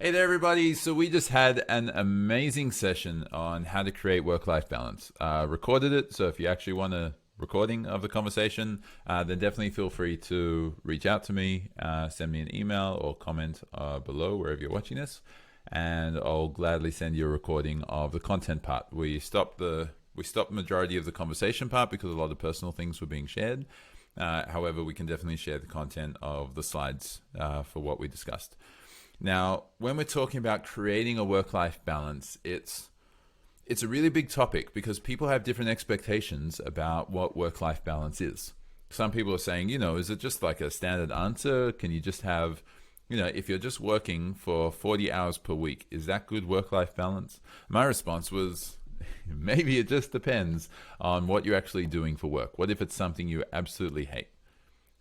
Hey there, everybody. So we just had an amazing session on how to create work-life balance. Recorded it, so if you actually want a recording of the conversation, then definitely feel free to reach out to me, send me an email or comment below wherever you're watching this, and I'll gladly send you a recording of the content part. We stopped the majority of the conversation part because a lot of personal things were being shared. However, we can definitely share the content of the slides for what we discussed. Now, when we're talking about creating a work-life balance, it's a really big topic because people have different expectations about what work-life balance is. Some people are saying, is it just like a standard answer? Can you just have, if you're just working for 40 hours per week, is that good work-life balance? My response was, maybe it just depends on what you're actually doing for work. What if it's something you absolutely hate?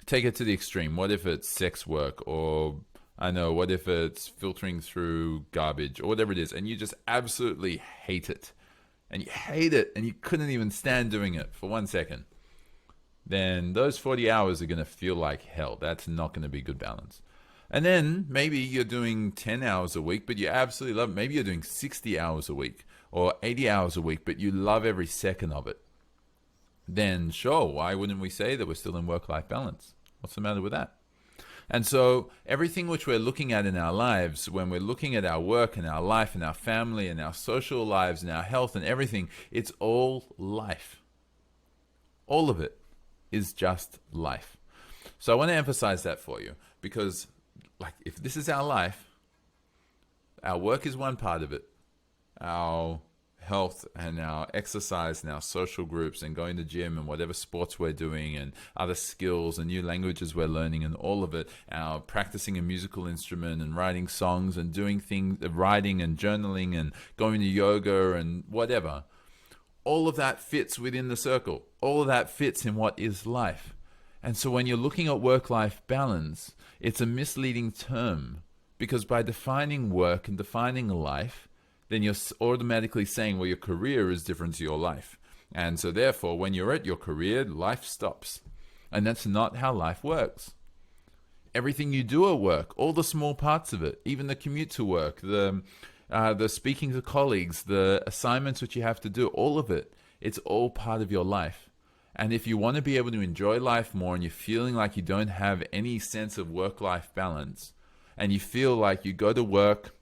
Take it to the extreme. What if it's sex work, or what if it's filtering through garbage or whatever it is, and you just absolutely hate it, and you couldn't even stand doing it for 1 second, then those 40 hours are going to feel like hell. That's not going to be good balance. And then maybe you're doing 10 hours a week, but you absolutely love it. Maybe you're doing 60 hours a week or 80 hours a week, but you love every second of it. Then sure, why wouldn't we say that we're still in work-life balance? What's the matter with that? And so everything which we're looking at in our lives, when we're looking at our work and our life and our family and our social lives and our health and everything, it's all life. All of it is just life. So I want to emphasize that for you, because if this is our life, our work is one part of it. Our health and our exercise and our social groups and going to gym and whatever sports we're doing and other skills and new languages we're learning and all of it, our practicing a musical instrument and writing songs and doing things, writing and journaling and going to yoga and whatever, all of that fits within the circle. All of that fits in what is life. And so when you're looking at work-life balance, it's a misleading term, because by defining work and defining life, then you're automatically saying, well, your career is different to your life. And so therefore, when you're at your career, life stops. And that's not how life works. Everything you do at work, all the small parts of it, even the commute to work, the speaking to colleagues, the assignments which you have to do, all of it, it's all part of your life. And if you want to be able to enjoy life more and you're feeling like you don't have any sense of work-life balance, and you feel like you go to work,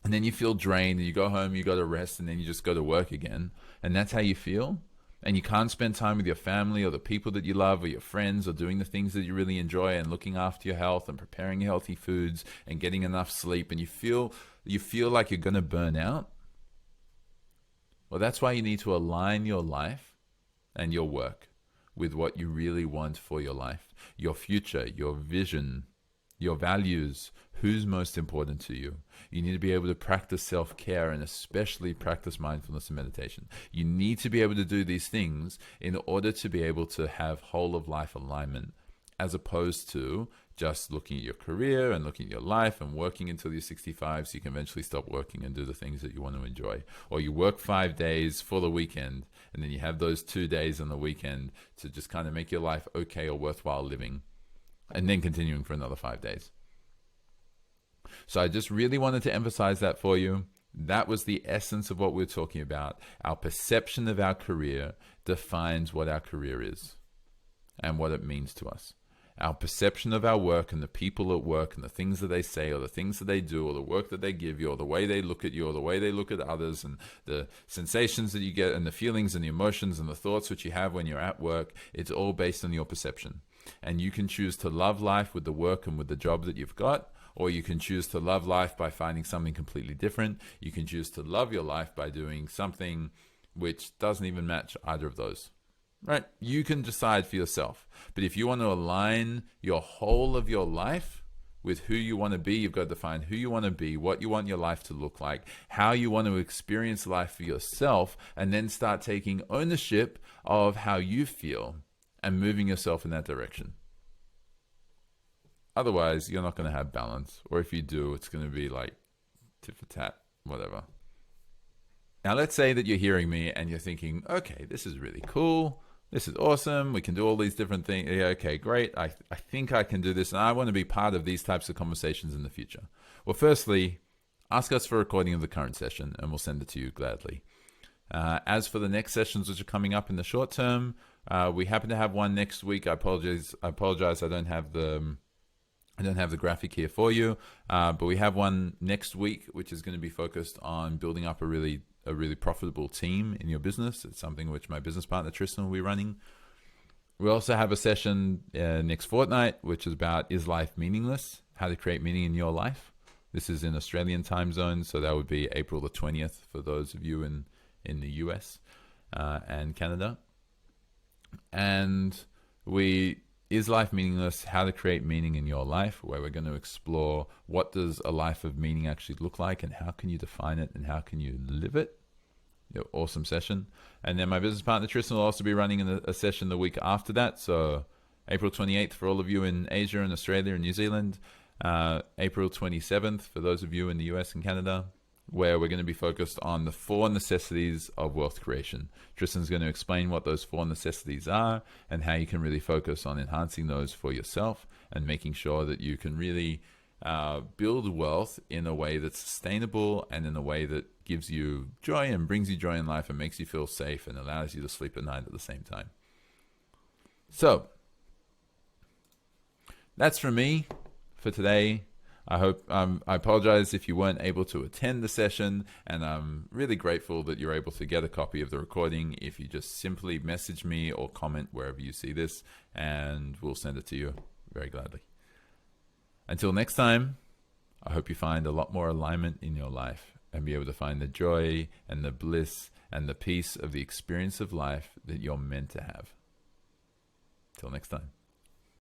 and then you feel drained, and you go home, you go to rest, and then you just go to work again, and that's how you feel, and you can't spend time with your family or the people that you love or your friends or doing the things that you really enjoy and looking after your health and preparing healthy foods and getting enough sleep, and you feel like you're going to burn out, well, that's why you need to align your life and your work with what you really want for your life, your future, your vision, your values, who's most important to you. You need to be able to practice self-care and especially practice mindfulness and meditation. You need to be able to do these things in order to be able to have whole of life alignment, as opposed to just looking at your career and looking at your life and working until you're 65 so you can eventually stop working and do the things that you want to enjoy. Or you work 5 days for the weekend, and then you have those 2 days on the weekend to just kind of make your life okay or worthwhile living, and then continuing for another 5 days. So I just really wanted to emphasize that for you. That was the essence of what we're talking about. Our perception of our career defines what our career is and what it means to us. Our perception of our work and the people at work and the things that they say or the things that they do or the work that they give you or the way they look at you or the way they look at others and the sensations that you get and the feelings and the emotions and the thoughts which you have when you're at work, it's all based on your perception. And you can choose to love life with the work and with the job that you've got, or you can choose to love life by finding something completely different. You can choose to love your life by doing something which doesn't even match either of those. Right? You can decide for yourself. But if you want to align your whole of your life with who you want to be, you've got to define who you want to be, what you want your life to look like, how you want to experience life for yourself, and then start taking ownership of how you feel and moving yourself in that direction. Otherwise, you're not going to have balance. Or if you do, it's going to be like tit for tat, whatever. Now, let's say that you're hearing me and you're thinking, okay, this is really cool. This is awesome. We can do all these different things. Yeah, okay, great. I think I can do this, and I want to be part of these types of conversations in the future. Well, firstly, ask us for a recording of the current session and we'll send it to you gladly. As for the next sessions which are coming up in the short term, we happen to have one next week. I apologize. I don't have the graphic here for you, but we have one next week which is going to be focused on building up a really profitable team in your business. It's something which my business partner Tristan will be running. We also have a session next fortnight which is about Is Life Meaningless? How to create meaning in your life. This is in Australian time zone, so that would be April the 20th for those of you in the US and Canada. And Is Life Meaningless? How to create meaning in your life, where we're going to explore what does a life of meaning actually look like and how can you define it and how can you live it. Awesome session. And then my business partner Tristan will also be running a session the week after that. So April 28th for all of you in Asia and Australia and New Zealand. April 27th for those of you in the US and Canada, where we're going to be focused on the 4 necessities of wealth creation. Tristan's going to explain what those 4 necessities are and how you can really focus on enhancing those for yourself and making sure that you can really build wealth in a way that's sustainable and in a way that gives you joy and brings you joy in life and makes you feel safe and allows you to sleep at night at the same time. So that's from me for today. I hope I apologize if you weren't able to attend the session, and I'm really grateful that you're able to get a copy of the recording if you just simply message me or comment wherever you see this, and we'll send it to you very gladly. Until next time, I hope you find a lot more alignment in your life and be able to find the joy and the bliss and the peace of the experience of life that you're meant to have. Till next time.